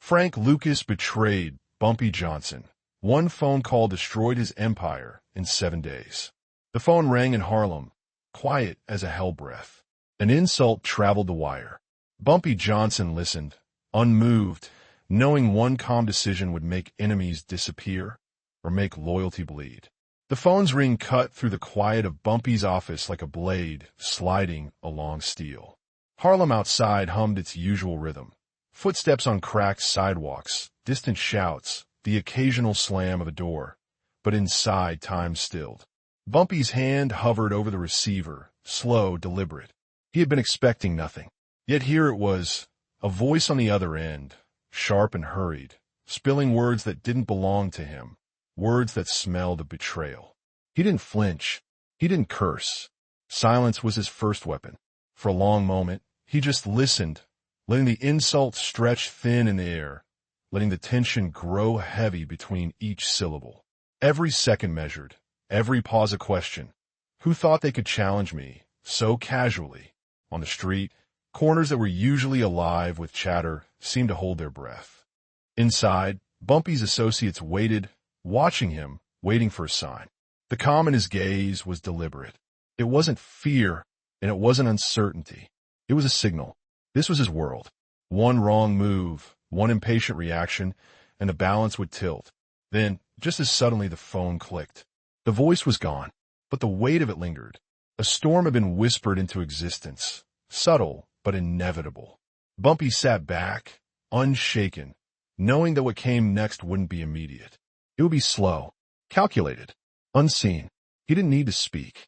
Frank Lucas betrayed Bumpy Johnson. One phone call destroyed his empire in 7 days. The phone rang in Harlem, quiet as a hell breath. An insult traveled the wire. Bumpy Johnson listened, unmoved, knowing one calm decision would make enemies disappear or make loyalty bleed. The phone's ring cut through the quiet of Bumpy's office like a blade sliding along steel. Harlem outside hummed its usual rhythm. Footsteps on cracked sidewalks, distant shouts, the occasional slam of a door. But inside time stilled. Bumpy's hand hovered over the receiver, slow, deliberate. He had been expecting nothing. Yet here it was, a voice on the other end, sharp and hurried, spilling words that didn't belong to him, words that smelled of betrayal. He didn't flinch. He didn't curse. Silence was his first weapon. For a long moment, he just listened, letting the insult stretch thin in the air, letting the tension grow heavy between each syllable. Every second measured, every pause a question. Who thought they could challenge me so casually? On the street, corners that were usually alive with chatter seemed to hold their breath. Inside, Bumpy's associates waited, watching him, waiting for a sign. The calm in his gaze was deliberate. It wasn't fear, and it wasn't uncertainty. It was a signal. This was his world. One wrong move, one impatient reaction, and the balance would tilt. Then, just as suddenly, the phone clicked. The voice was gone, but the weight of it lingered. A storm had been whispered into existence, subtle but inevitable. Bumpy sat back, unshaken, knowing that what came next wouldn't be immediate. It would be slow, calculated, unseen. He didn't need to speak.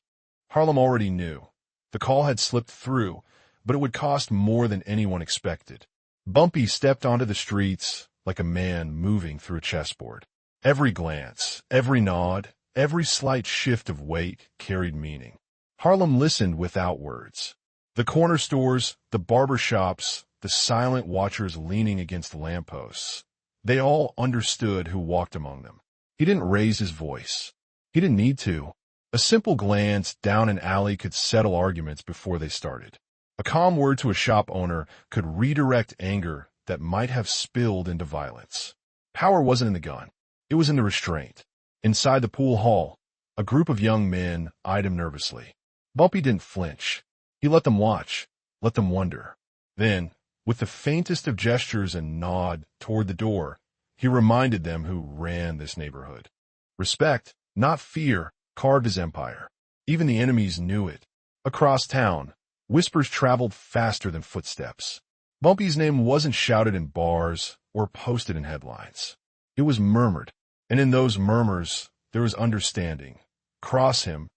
Harlem already knew. The call had slipped through, but it would cost more than anyone expected. Bumpy stepped onto the streets like a man moving through a chessboard. Every glance, every nod, every slight shift of weight carried meaning. Harlem listened without words. The corner stores, the barber shops, the silent watchers leaning against the lampposts. They all understood who walked among them. He didn't raise his voice. He didn't need to. A simple glance down an alley could settle arguments before they started. A calm word to a shop owner could redirect anger that might have spilled into violence. Power wasn't in the gun. It was in the restraint. Inside the pool hall, a group of young men eyed him nervously. Bumpy didn't flinch. He let them watch, let them wonder. Then, with the faintest of gestures and nod toward the door, he reminded them who ran this neighborhood. Respect, not fear, carved his empire. Even the enemies knew it. Across town, whispers traveled faster than footsteps. Bumpy's name wasn't shouted in bars or posted in headlines. It was murmured, and in those murmurs there was understanding. Cross him,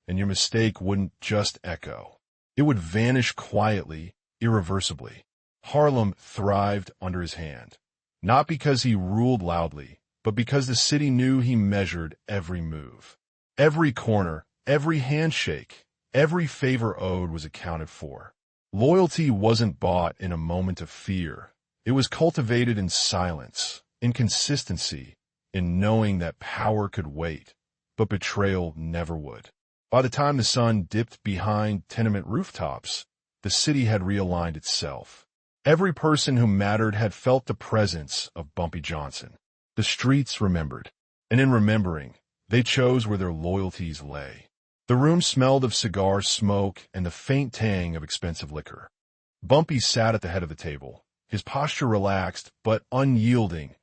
and your mistake wouldn't just echo. It would vanish quietly, irreversibly. Harlem thrived under his hand, not because he ruled loudly, but because the city knew he measured every move. Every corner, every handshake, every favor owed was accounted for. Loyalty wasn't bought in a moment of fear. It was cultivated in silence, in consistency, in knowing that power could wait, but betrayal never would. By the time the sun dipped behind tenement rooftops, the city had realigned itself. Every person who mattered had felt the presence of Bumpy Johnson. The streets remembered, and in remembering, they chose where their loyalties lay. The room smelled of cigar smoke and the faint tang of expensive liquor. Bumpy sat at the head of the table, his posture relaxed but unyielding,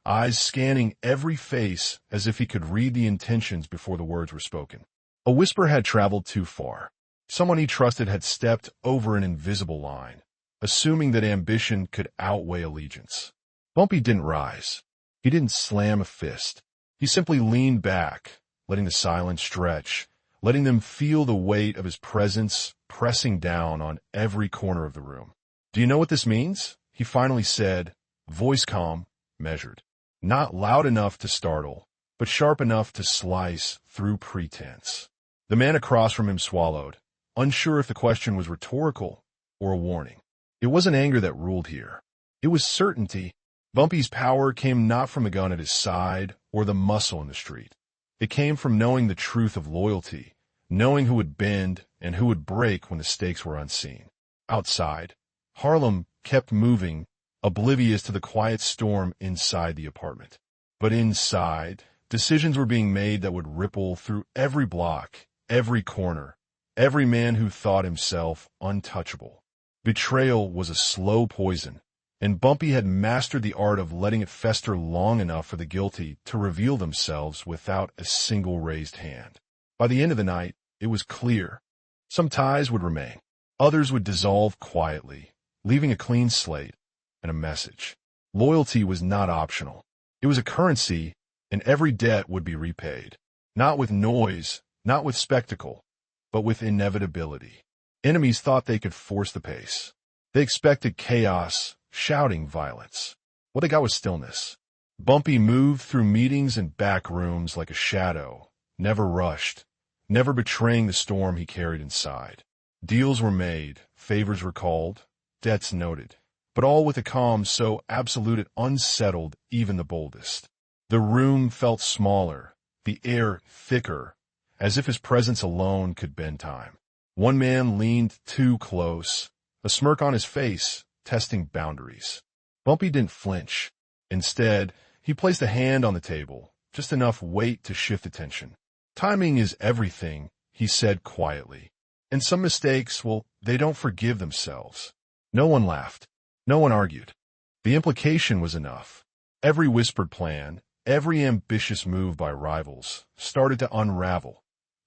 eyes scanning every face as if he could read the intentions before the words were spoken. A whisper had traveled too far. Someone he trusted had stepped over an invisible line, assuming that ambition could outweigh allegiance. Bumpy didn't rise. He didn't slam a fist. He simply leaned back, letting the silence stretch, letting them feel the weight of his presence pressing down on every corner of the room. "Do you know what this means?" he finally said, voice calm, measured. Not loud enough to startle, but sharp enough to slice through pretense. The man across from him swallowed, unsure if the question was rhetorical or a warning. It wasn't anger that ruled here. It was certainty. Bumpy's power came not from the gun at his side or the muscle in the street. It came from knowing the truth of loyalty, knowing who would bend and who would break when the stakes were unseen. Outside, Harlem kept moving, oblivious to the quiet storm inside the apartment. But inside, decisions were being made that would ripple through every block, every corner, every man who thought himself untouchable. Betrayal was a slow poison, and Bumpy had mastered the art of letting it fester long enough for the guilty to reveal themselves without a single raised hand. By the end of the night, it was clear. Some ties would remain. Others would dissolve quietly, leaving a clean slate and a message. Loyalty was not optional. It was a currency, and every debt would be repaid. Not with noise, not with spectacle, but with inevitability. Enemies thought they could force the pace. They expected chaos, shouting violence. What they got was stillness. Bumpy moved through meetings and back rooms like a shadow, never rushed, never betraying the storm he carried inside. Deals were made, favors recalled, debts noted, but all with a calm so absolute it unsettled even the boldest. The room felt smaller, the air thicker, as if his presence alone could bend time. One man leaned too close, a smirk on his face, testing boundaries. Bumpy didn't flinch. Instead, he placed a hand on the table, just enough weight to shift attention. Timing is everything, he said quietly. And some mistakes, well, they don't forgive themselves. No one laughed. No one argued. The implication was enough. Every whispered plan, every ambitious move by rivals, started to unravel,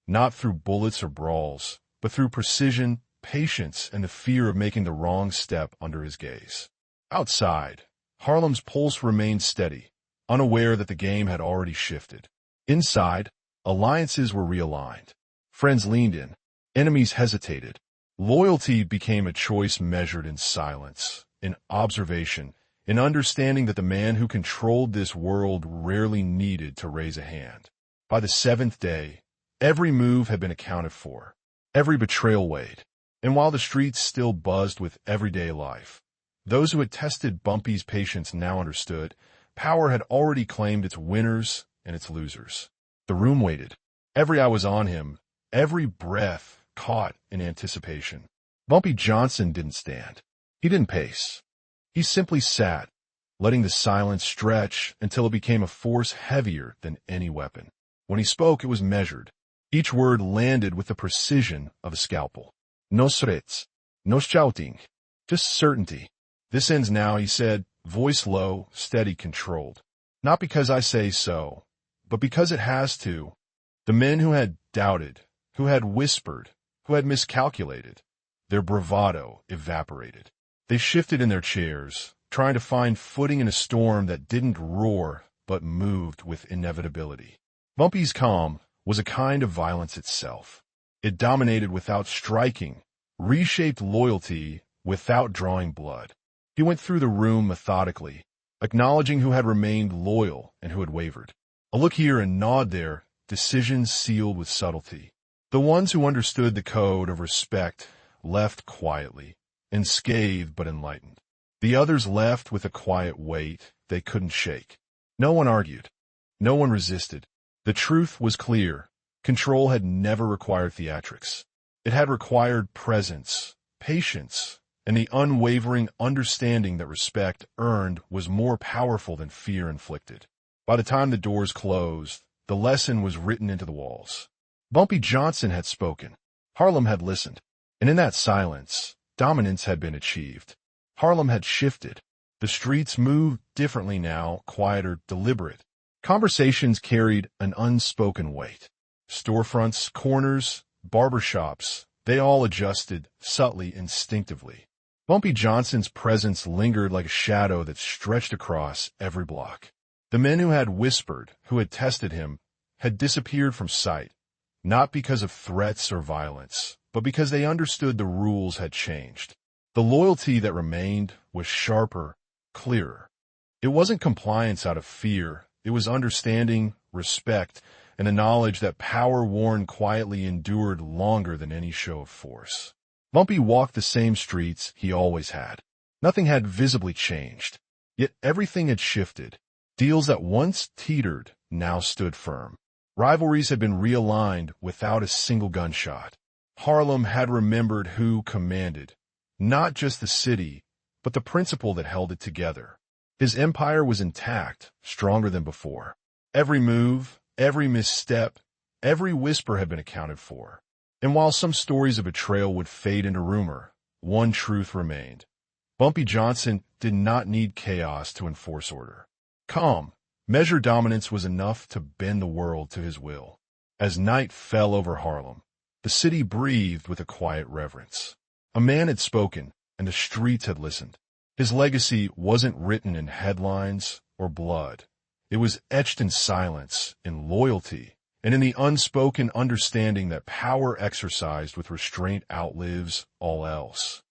not through bullets or brawls, but through precision, patience, and the fear of making the wrong step under his gaze. Outside, Harlem's pulse remained steady, unaware that the game had already shifted. Inside, alliances were realigned. Friends leaned in. Enemies hesitated. Loyalty became a choice measured in silence, in observation, in understanding that the man who controlled this world rarely needed to raise a hand. By the seventh day, every move had been accounted for, every betrayal weighed. And while the streets still buzzed with everyday life, those who had tested Bumpy's patience now understood power had already claimed its winners and its losers. The room waited. Every eye was on him, every breath caught in anticipation. Bumpy Johnson didn't stand. He didn't pace. He simply sat, letting the silence stretch until it became a force heavier than any weapon. When he spoke, it was measured. Each word landed with the precision of a scalpel. No threats, no shouting, just certainty. This ends now, he said, voice low, steady, controlled. Not because I say so, but because it has to. The men who had doubted, who had whispered, who had miscalculated, their bravado evaporated. They shifted in their chairs, trying to find footing in a storm that didn't roar but moved with inevitability. Bumpy's calm was a kind of violence itself. It dominated without striking, reshaped loyalty without drawing blood. He went through the room methodically, acknowledging who had remained loyal and who had wavered. A look here and nod there, decisions sealed with subtlety. The ones who understood the code of respect left quietly, unscathed but enlightened. The others left with a quiet weight they couldn't shake. No one argued. No one resisted. The truth was clear. Control had never required theatrics. It had required presence, patience, and the unwavering understanding that respect earned was more powerful than fear inflicted. By the time the doors closed, the lesson was written into the walls. Bumpy Johnson had spoken. Harlem had listened. And in that silence, dominance had been achieved. Harlem had shifted. The streets moved differently now, quieter, deliberate. Conversations carried an unspoken weight. Storefronts, corners, barbershops, they all adjusted, subtly, instinctively. Bumpy Johnson's presence lingered like a shadow that stretched across every block. The men who had whispered, who had tested him, had disappeared from sight, not because of threats or violence, but because they understood the rules had changed. The loyalty that remained was sharper, clearer. It wasn't compliance out of fear. It was understanding, respect, and the knowledge that power worn quietly endured longer than any show of force. Bumpy walked the same streets he always had. Nothing had visibly changed. Yet everything had shifted. Deals that once teetered now stood firm. Rivalries had been realigned without a single gunshot. Harlem had remembered who commanded, not just the city, but the principle that held it together. His empire was intact, stronger than before. Every move, every misstep, every whisper had been accounted for. And while some stories of betrayal would fade into rumor, one truth remained. Bumpy Johnson did not need chaos to enforce order. Calm, measured dominance was enough to bend the world to his will. As night fell over Harlem, the city breathed with a quiet reverence. A man had spoken, and the streets had listened. His legacy wasn't written in headlines or blood. It was etched in silence, in loyalty, and in the unspoken understanding that power exercised with restraint outlives all else.